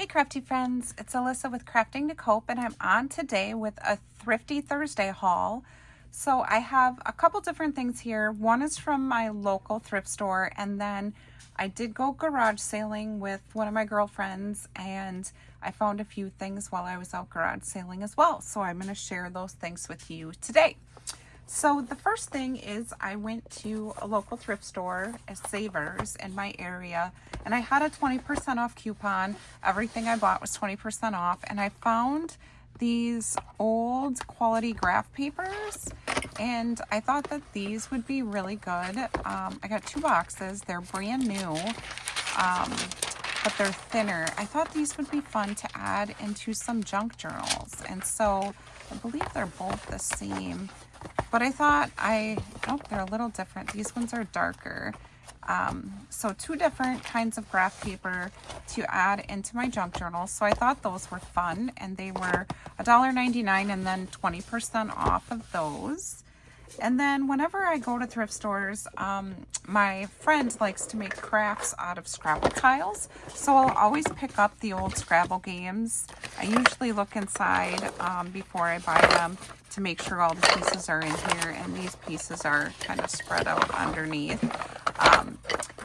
Hey crafty friends, it's Alyssa with Crafting to Cope, and I'm on today with a Thrifty Thursday haul. So I have a couple different things here. One is from my local thrift store, and then I did go garage sailing with one of my girlfriends, and I found a few things while I was out garage sailing as well. So I'm going to share those things with you today. So the first thing is I went to a local thrift store, a Savers in my area, and I had a 20% off coupon. Everything I bought was 20% off, and I found these old quality graph papers, and I thought that these would be really good. I got 2 boxes. They're brand new, but they're thinner. I thought these would be fun to add into some junk journals, and so I believe they're both the same. But I thought they're a little different. These ones are darker. So 2 different kinds of graph paper to add into my junk journal. So I thought those were fun, and they were $1.99 and then 20% off of those. And then whenever I go to thrift stores, my friend likes to make crafts out of Scrabble tiles. So I'll always pick up the old Scrabble games. I usually look inside before I buy them to make sure all the pieces are in here, and these pieces are kind of spread out underneath.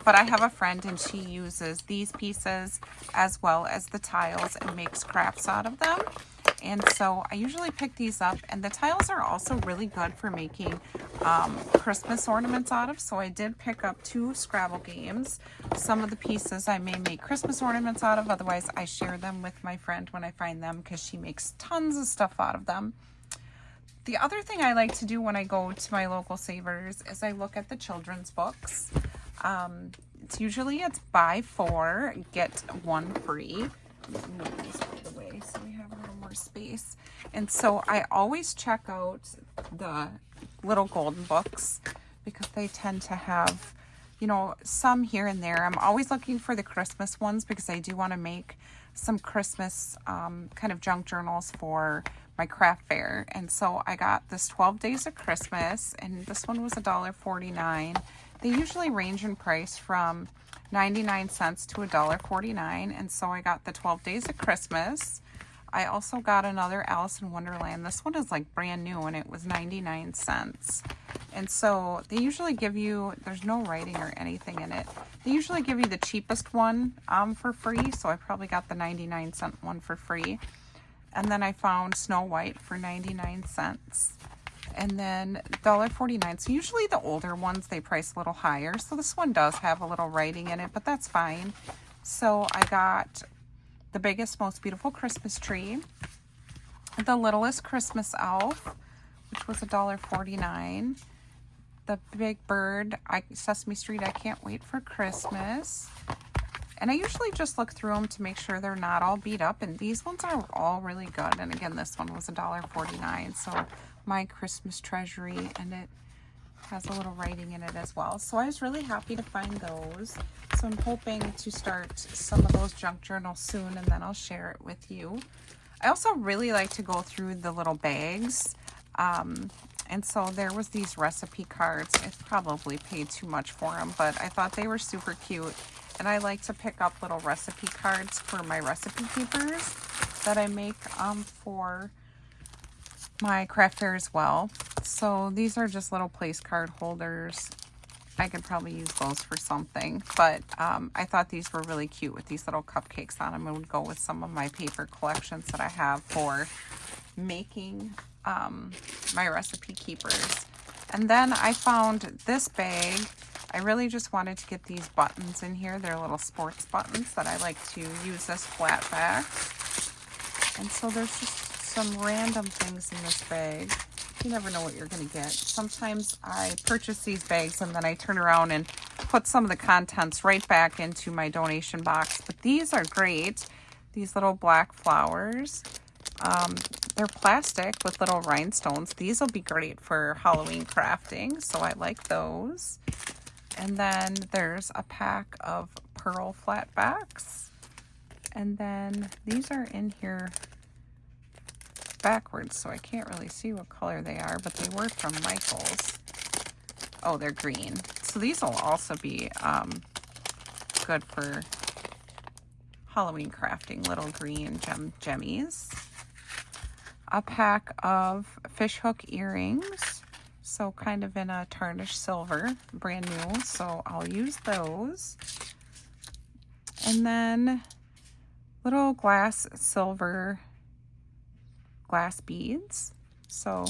But I have a friend, and she uses these pieces as well as the tiles and makes crafts out of them. And so I usually pick these up, and the tiles are also really good for making Christmas ornaments out of. So I did pick up 2 Scrabble games. Some of the pieces I may make Christmas ornaments out of. Otherwise, I share them with my friend when I find them because she makes tons of stuff out of them. The other thing I like to do when I go to my local Savers is I look at the children's books. It's buy 4, get 1 free. Move these out of the way so we have a little more space. And so I always check out the little golden books because they tend to have, some here and there. I'm always looking for the Christmas ones because I do want to make some Christmas kind of junk journals for my craft fair. And so I got this 12 Days of Christmas, and this one was $1.49. They usually range in price from 99 cents to $1.49, and so I got the 12 Days of Christmas. I also got another Alice in Wonderland. This one is like brand new, and it was 99 cents. And so they usually give you, there's no writing or anything in it. They usually give you the cheapest one for free, so I probably got the 99-cent one for free. And then I found Snow White for 99 cents. And then $1.49. So usually the older ones, they price a little higher. So this one does have a little writing in it, but that's fine. So I got The Biggest, Most Beautiful Christmas Tree, The Littlest Christmas Elf, which was $1.49. The Big Bird, Sesame Street, I Can't Wait for Christmas. And I usually just look through them to make sure they're not all beat up. And these ones are all really good. And again, this one was $1.49. So My Christmas Treasury, and it has a little writing in it as well. So I was really happy to find those. So I'm hoping to start some of those junk journals soon, and then I'll share it with you. I also really like to go through the little bags. And so there was these recipe cards. I probably paid too much for them, but I thought they were super cute. And I like to pick up little recipe cards for my recipe papers that I make for my craft fair as well. So these are just little place card holders. I could probably use those for something, but I thought these were really cute with these little cupcakes on them. It would go with some of my paper collections that I have for making my recipe keepers. And then I found this bag. I really just wanted to get these buttons in here. They're little sports buttons that I like to use as flat back. And so there's just some random things in this bag. You never know what you're going to get. Sometimes I purchase these bags and then I turn around and put some of the contents right back into my donation box. But these are great. These little black flowers. They're plastic with little rhinestones. These will be great for Halloween crafting, so I like those. And then there's a pack of pearl flat backs. And then these are in here backwards, so I can't really see what color they are, but they were from Michael's. Oh, they're green. So these will also be good for Halloween crafting little green gemmies. A pack of fishhook earrings. So kind of in a tarnished silver, brand new. So I'll use those. And then little silver glass beads. So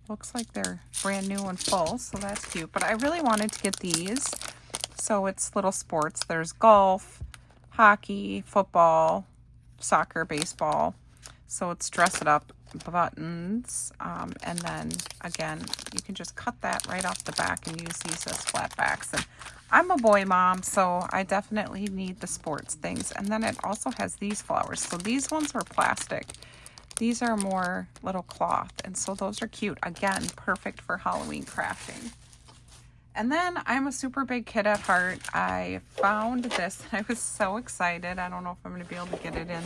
looks like they're brand new and full, so that's cute. But I really wanted to get these. So it's little sports. There's golf, hockey, football, soccer, baseball. So it's dress it up buttons. And then again, you can just cut that right off the back and use these as flat backs. And I'm a boy mom, so I definitely need the sports things. And then it also has these flowers. So these ones were plastic. These are more little cloth. And so those are cute. Again, perfect for Halloween crafting. And then I'm a super big kid at heart. I found this. I was so excited. I don't know if I'm going to be able to get it in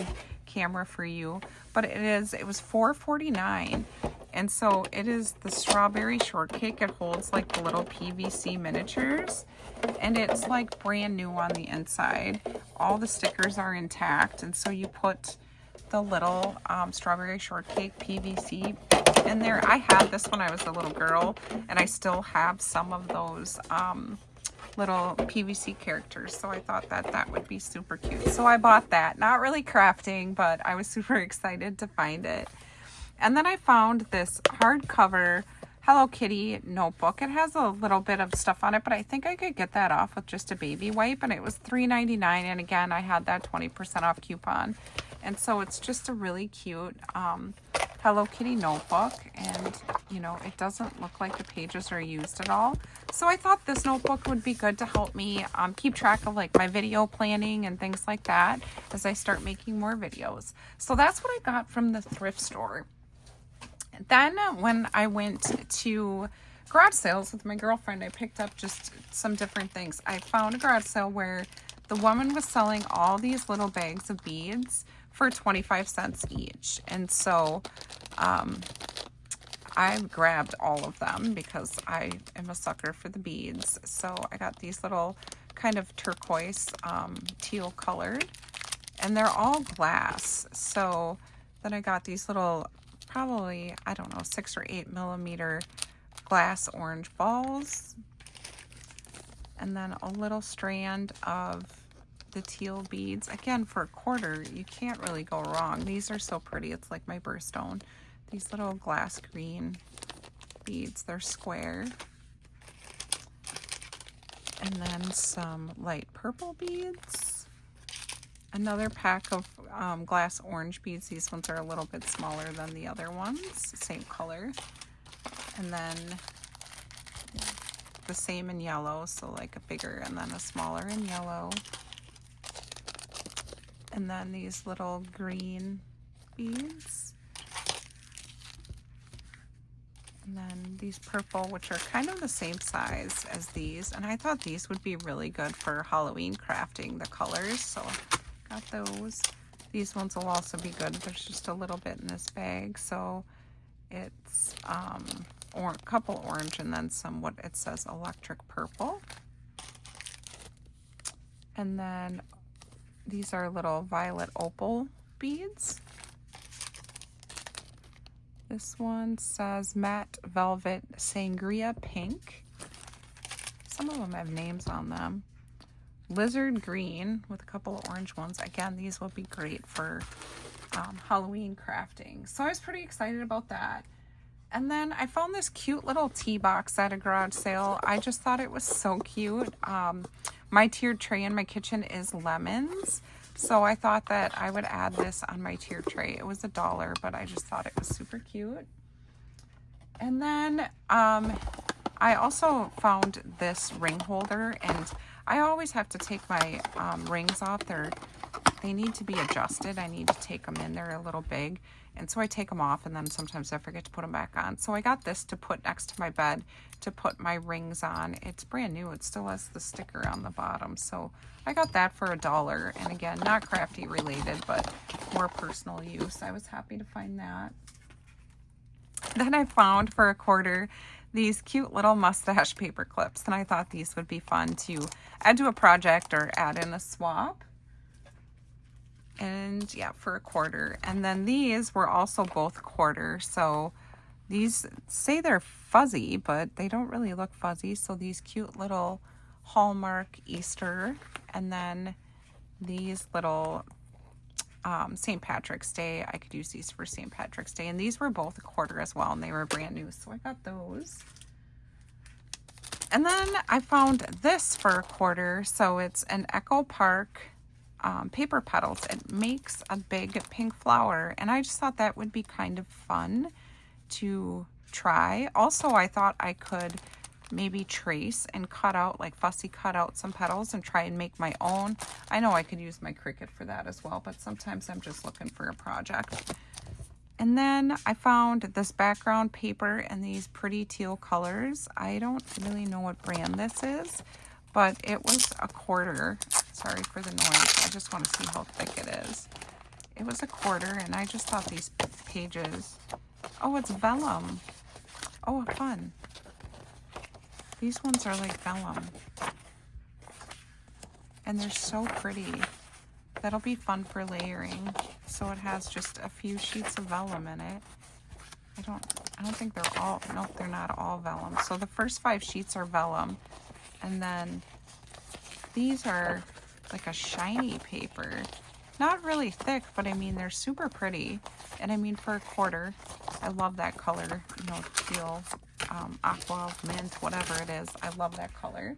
camera for you, but it was $4.49. And so it is the strawberry shortcake. It holds like the little PVC miniatures, and it's like brand new on the inside. All the stickers are intact, and so you put the little strawberry shortcake PVC in there. I had this when I was a little girl, and I still have some of those little PVC characters, so I thought that would be super cute. So I bought that. Not really crafting, but I was super excited to find it. And then I found this hardcover Hello Kitty notebook. It has a little bit of stuff on it, but I think I could get that off with just a baby wipe, and it was $3.99. And again, I had that 20% off coupon. And so it's just a really cute Hello Kitty notebook, and you know, it doesn't look like the pages are used at all. So I thought this notebook would be good to help me keep track of like my video planning and things like that as I start making more videos. So that's what I got from the thrift store. Then when I went to garage sales with my girlfriend, I picked up just some different things. I found a garage sale where the woman was selling all these little bags of beads for 25 cents each. And so I grabbed all of them because I am a sucker for the beads. So I got these little kind of turquoise teal colored, and they're all glass. So then I got these little, probably, I don't know, 6 or 8 millimeter glass orange balls, and then a little strand of the teal beads. Again, for a quarter, you can't really go wrong. These are so pretty. It's like my birthstone. These little glass green beads, they're square. And then some light purple beads. Another pack of glass orange beads. These ones are a little bit smaller than the other ones, same color. And then the same in yellow, so like a bigger and then a smaller in yellow. And then these little green beads. And then these purple, which are kind of the same size as these. And I thought these would be really good for Halloween crafting, the colors. So got those. These ones will also be good. There's just a little bit in this bag. So it's couple orange and then some, what it says, electric purple. And then these are little violet opal beads. This one says matte velvet sangria pink. Some of them have names on them. Lizard green with a couple of orange ones. Again, these will be great for Halloween crafting. So I was pretty excited about that. And then I found this cute little tea box at a garage sale. I just thought it was so cute. My tiered tray in my kitchen is lemons. So I thought that I would add this on my tiered tray. It was $1, but I just thought it was super cute. And then I also found this ring holder, and I always have to take my rings off. They need to be adjusted. I need to take them in. They're a little big. And so I take them off, and then sometimes I forget to put them back on. So I got this to put next to my bed to put my rings on. It's brand new. It still has the sticker on the bottom. So I got that for $1. And again, not crafty related, but more personal use. I was happy to find that. Then I found for a quarter these cute little mustache paper clips, and I thought these would be fun to add to a project or add in a swap. And yeah, for a quarter. And then these were also both quarter, so these say they're fuzzy, but they don't really look fuzzy. So these cute little Hallmark Easter, and then these little St. Patrick's Day. I could use these for St. Patrick's Day, and these were both a quarter as well, and they were brand new, so I got those. And then I found this for a quarter. So it's an Echo Park paper petals. It makes a big pink flower, and I just thought that would be kind of fun to try. Also, I thought I could maybe trace and cut out, like fussy cut out some petals and try and make my own. I know I could use my Cricut for that as well, but sometimes I'm just looking for a project. And then I found this background paper in these pretty teal colors. I don't really know what brand this is, but it was a quarter. Sorry for the noise. I just want to see how thick it is. It was a quarter, and I just thought these pages... Oh, it's vellum. Oh, fun. These ones are like vellum. And they're so pretty. That'll be fun for layering. So it has just a few sheets of vellum in it. I don't think they're all... Nope, they're not all vellum. So the first 5 sheets are vellum. And then these are like a shiny paper. Not really thick, but I mean, they're super pretty. And I mean, for a quarter, I love that color, you know, teal, aqua, mint, whatever it is. I love that color.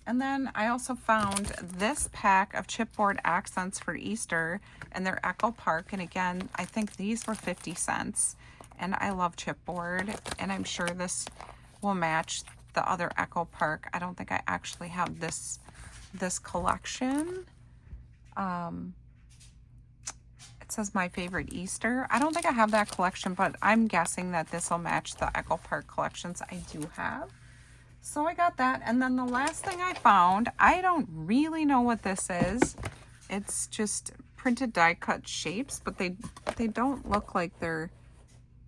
And then I also found this pack of chipboard accents for Easter, and they're Echo Park. And again, I think these were 50 cents. And I love chipboard, and I'm sure this will match the other Echo Park. I don't think I actually have this collection. It says my favorite Easter. I don't think I have that collection, but I'm guessing that this will match the Echo Park collections I do have. So I got that. And then the last thing I found, I don't really know what this is. It's just printed die cut shapes, but they don't look like they're...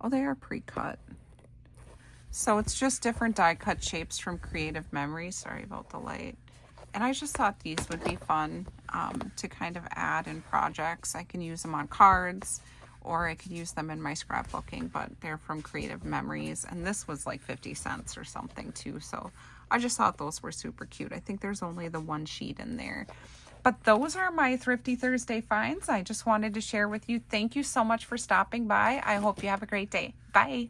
Oh, they are pre-cut. So it's just different die cut shapes from Creative Memories. Sorry about the light. And I just thought these would be fun to kind of add in projects. I can use them on cards, or I could use them in my scrapbooking, but they're from Creative Memories. And this was like 50 cents or something too. So I just thought those were super cute. I think there's only the 1 sheet in there. But those are my Thrifty Thursday finds. I just wanted to share with you. Thank you so much for stopping by. I hope you have a great day. Bye.